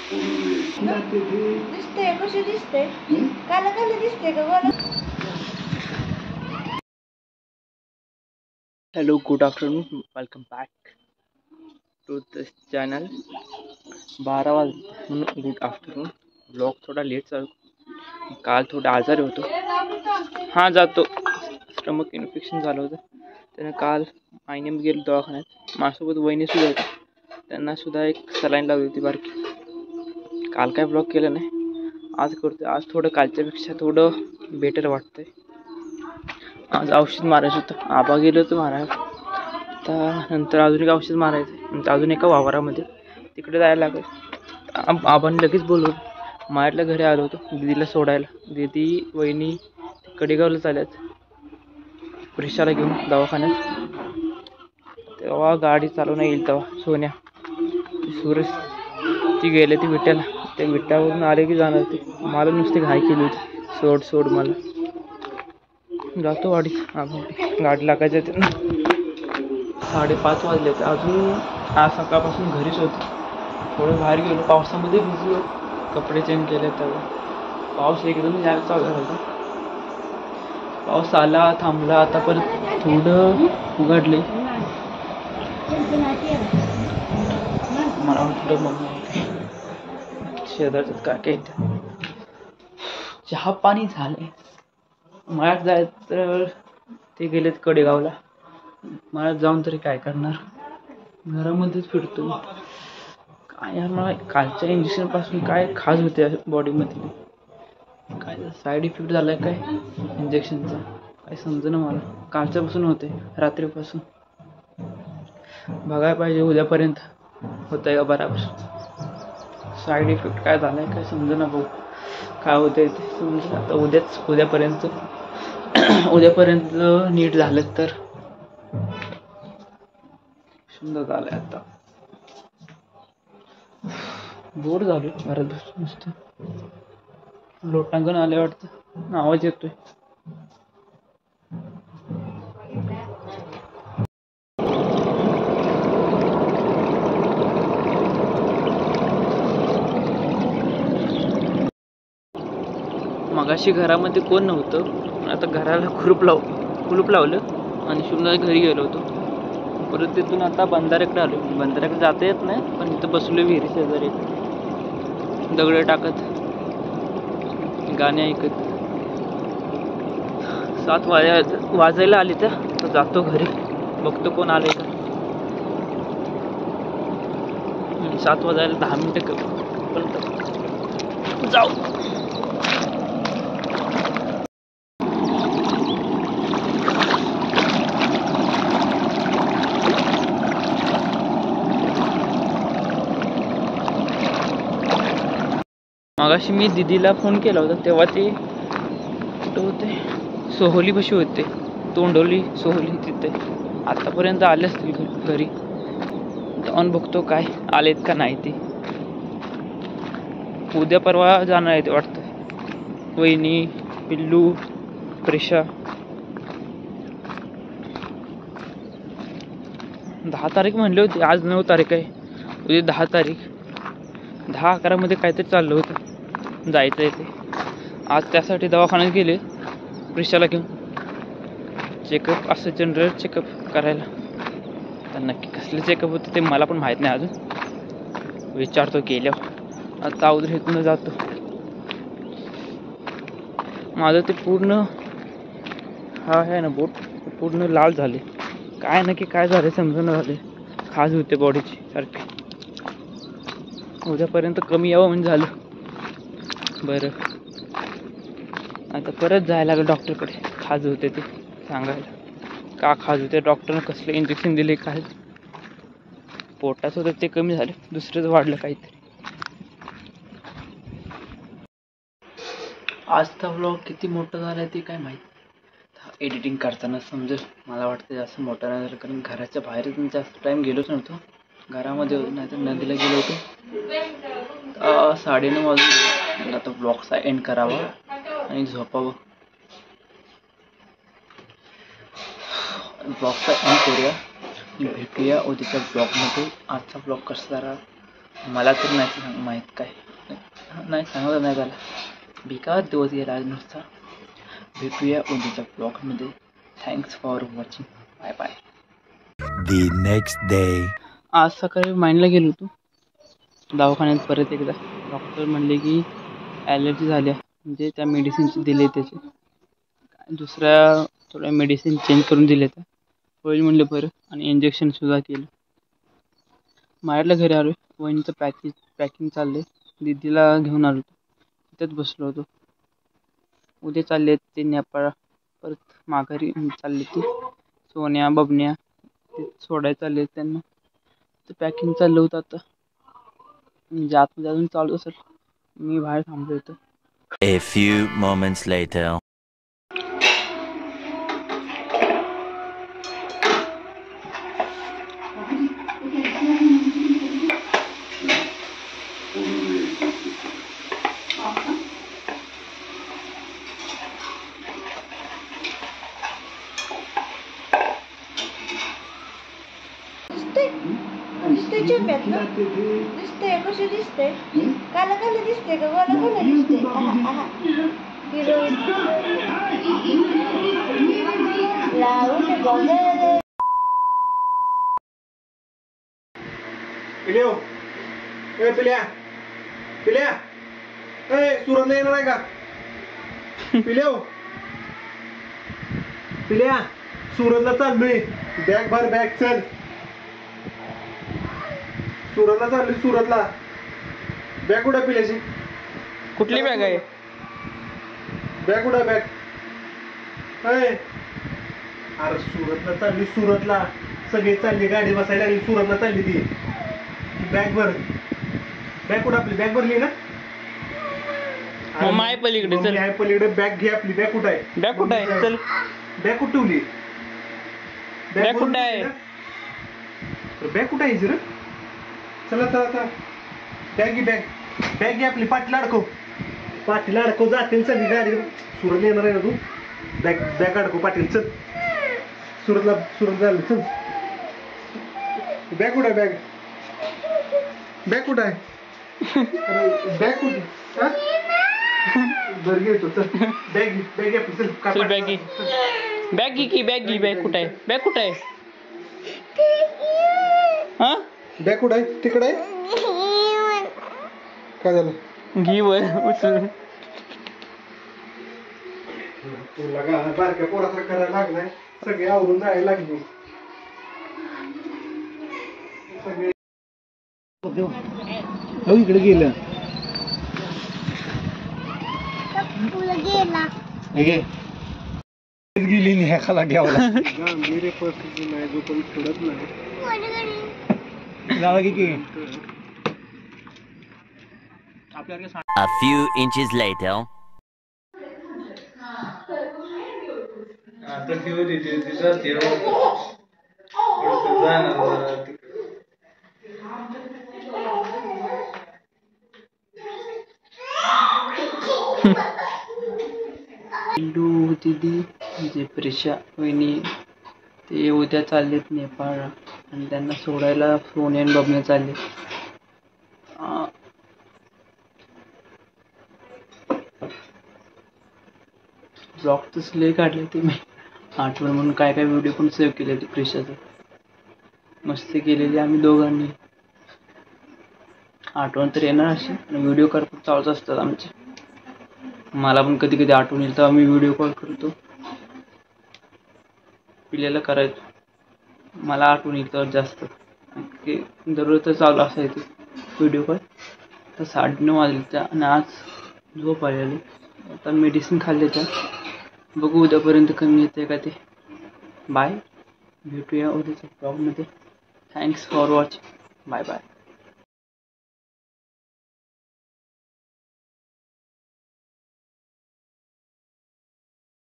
दिसते कशी दिसते काला काला दिसते का बोला. Hello, good afternoon. Welcome back to this channel. 12 वाज म्हणून गुड आफ्टरनून. ब्लॉग थोडा लेट चालू. काल थोडा आजारी होतो. हां जातो. स्टमक इन्फेक्शन झालं होतं. त्याने काल आईने गेलो दवाखान्यात. माझ्यासोबत वहिनीसुद्धा होती. त्यांना सुद्धा एक सलाईन लावली होती बारकी. काल काय ब्लॉग केलं नाही. आज करतो. आज थोडं कालच्यापेक्षा थोडं बेटर वाटतंय. आज औषध मारायचं होतं. आबा गेलं होतं मारायला. आता नंतर अजून एक औषध मारायचं नंतर अजून एका वावरामध्ये तिकडे जायला लागेल. आबांनी लगेच बोलवलं. माहेरला घरी आलो होतो दीदीला सोडायला. दीदी वहिनी कडेगावला चालल्यात प्रिशाला घेऊन दवाखान्यात. तेव्हा गाडी चालवणं येईल तेव्हा सोन्या सुरेश ती गेले ती विट्याला. ते विट्यावरून आले की जाणार ते. मला नुसती घाई केली होती. सोड मला. जातो गाडी गाडी लागायचं त्यांना. 5:30 वाजले होते. अजून आज सकाळपासून घरीच होते. थोडं बाहेर गेलो पावसामध्ये भिजलो. कपडे चेंज केले तेव्हा पाऊस एकदम यायला चालू झाला. पाऊस आला थांबला आता परत थोडं उघडले. मला वाटलं मग शेजारच काय काय चहा पाणी झालंय. मळ्यात जायचं तर ते गेलेत कडेगावला. मळ्यात जाऊन तरी काय करणार. घरामध्येच फिरतो. काय मला कालच्या इंजेक्शन पासून काय खाज होते बॉडीमध्ये. काय साईड इफेक्ट झालाय काय इंजेक्शनचा काय समजेना मला. कालच्यापासून होते रात्रीपासून. बघायला पाहिजे उद्यापर्यंत होतंय का बराबर. साईड इफेक्ट काय झालाय काय समजेना भाऊ. काय होतंय ते समजेल आता. उद्यापर्यंत नीट झालं तर सुंदर झालंय. आता बोर झालो घरात बसून नुसतं. लोटांगण आले वाटतं. आवाज येतोय. मगाशी घरामध्ये कोण नव्हतं. आता घराला कुलूप लावलं आणि शुभदा घरी गेलो होतो. परत तिथून आता बंधाऱ्याकडे आलो. बंधाऱ्याकडे जाता येत नाही पण इथं बसलो विहिरी शेजारी दगड टाकत गाणे ऐकत. 7 वाजायला आली तर जातो घरी. बघतो कोण आले का. 7 वाजायला 10 मिनिटं जाऊ. मगाशी मी दीदीला फोन केला होता तेव्हा ते कुठं होते सोहोलीपाशी होते. तोंडोली सोहोली तिथे. आतापर्यंत आले असतील घरी. जाऊन बघतो काय आलेत का नाही ते. उद्या परवा जाणार आहे ते वाटतं. वहिनी पिल्लू प्रिशा. 10 तारीख म्हणले होते. आज 9 तारीख आहे. उद्या 10 तारीख. 10-11 मध्ये काहीतरी चाललं होतं जायचं आहे ते. आज त्यासाठी दवाखान्यात गेले प्रिशाला घेऊन. चेकअप असं जनरल चेकअप करायला. तर नक्की कसले चेकअप होते ते मला पण माहीत नाही अजून. विचारतो गेल्यावर. आता अगोदर इथून जातो. माझं ते पूर्ण हा आहे ना बोट पूर्ण लाल झाले. काय नक्की काय झाले समजून झाले. खाज होते बॉडीची सारखी. उद्यापर्यंत कमी यावं म्हणजे झालं बरं. आता परत जायला लागलं डॉक्टरकडे. खाज होते ते सांगायला का खाज होते. डॉक्टरनं कसले इंजेक्शन दिले काय. पोटाचं होतं ते कमी झालं. दुसरंच वाढलं काहीतरी. आजचा व्लॉग किती मोठं झालाय ते काय माहीत. एडिटिंग करताना समजेल. मला वाटतं जास्त मोठं नाही झालं कारण घराच्या बाहेरच मी जास्त टाईम गेलोच नव्हतो. घरामध्ये नाही तर नदीला गेलो होतो. 9:30 वाजून आता ब्लॉगचा एंड करावा आणि झोपावं. ब्लॉगचा एंड करूया. भेटूया उद्याच्या ब्लॉगमध्ये. आजचा ब्लॉग कसा जरा मला तर नाही माहीत काय नाही सांगत नाही झाला. बेकार दिवस गेला आज नुसता. भेटूया उद्याच्या ब्लॉगमध्ये. Thanks for watching. Bye bye. The next day. आज सकाळी माइंडला गेलो होतो दवाखान्यात परत एकदा. डॉक्टर म्हणले की ॲलर्जी झाल्या, म्हणजे त्या मेडिसिन्स दिले त्याचे दुसऱ्या थोड्या मेडिसिन चेंज करून दिले त्या होईल म्हणलं बरं. आणि इंजेक्शनसुद्धा केलं. माहेरला घरी आलो. वहिनीचं पॅकिंग चाललं आहे. दीदीला घेऊन आलो होतो. तिथंच बसलो होतो. उद्या चालले आहेत ते नेपाळ. परत माघारी चालले ते सोन्या बबन्या ते सोडायला चालले आहेत त्यांना. तर पॅकिंग चाललं होतं आता. म्हणजे आतमध्ये अजून चालू असेल. मी बाहेर थांबलो होतो. A few moments later. दिसतंय चेंब्यात ना. दिसतंय कसं दिसतंय. काला काला दिसतंय का गोला गोला दिसतंय. हिरोईन लावून बघ. पिल्या ए पिल्या पिल्या ए सुरतला येणार आहे का. पिल्या पिल्या सुरतला चाललोय. बॅग भर बॅग चल. सुरतला चाललोय सुरतला. बॅग कुठं पिल्याची. कुठली बॅग आहे. बॅग कुठं बॅग. अरे सुरतला चालली सुरतला. सगळी चालली गाडी बसायला लागली. सुरतला चालली ती. बॅग भर. बॅग कुठं आपली बॅग भरली ना. माय पलीकडे चल. आहे पलीकडे. बॅग घे आपली. बॅग कुठं आहे. बॅग कुठं आहे चल. बॅग कुठं ठेवली. बॅग कुठं आहे. बॅग कुठं आहे जर. चला चला चला. बॅग घे बॅग. बॅग घे आपली. पाठीला अडकव. पाठीला अडकव. जातील सगळी गाडी. सुरत येणार आहे ना तू. बॅग बॅग अडकव पाठीला. चल सुरत झालं चल. बॅग कुठं आहे बॅग. बॅग कुठं आहे. बॅग कुठे. बरं घेतो चल. बॅग घे. बॅग घे आपली. चल चल बॅग घे. बॅग घे की बॅग घे. बॅग कुठं आहे. बॅग कुठं आहे. हा बॅग कुठं आहे. तिकडे आहे. काय झालं. घे वर उचल. तुला का बारक्या पोराचा करायला लागलाय. सगळे आवरून जायला लागली. सगळे इकडे गेलं. गेली न्यायला घ्यावला. गांभीर्य परिस्थिती नाही जो पण सोडत नाही. जावा की A few inches later. आता जाते जाणार. दीदी जे प्रेशा वहिनी ते उद्या चाललेत नेपाळ. आणि त्यांना सोडायला सोन्या आणि बबन्या चालले. ब्लॉग तस लय काढले ते मी. आठवण म्हणून काय काय व्हिडिओ पण सेव्ह केले ते प्रेशाचं. मस्ती केलेली आम्ही दोघांनी. आठवण तर येणार अशी. व्हिडिओ करत चालूच असतात आमचे. मला पण कधी कधी आठवण येईल तर आम्ही व्हिडिओ कॉल करतो. पिल्याला करायचो. मला आठवण येईल तर जास्त की दररोज चालू असायचं व्हिडिओ कॉल. तर 9:30 वाजले आणि आज झोप आलेली. आता मेडिसिन खाल्ले त्या. बघू उद्यापर्यंत कमी येते का ते. बाय. भेटूया उद्याच्या ब्लॉगमध्ये. Thanks for watching. Bye bye.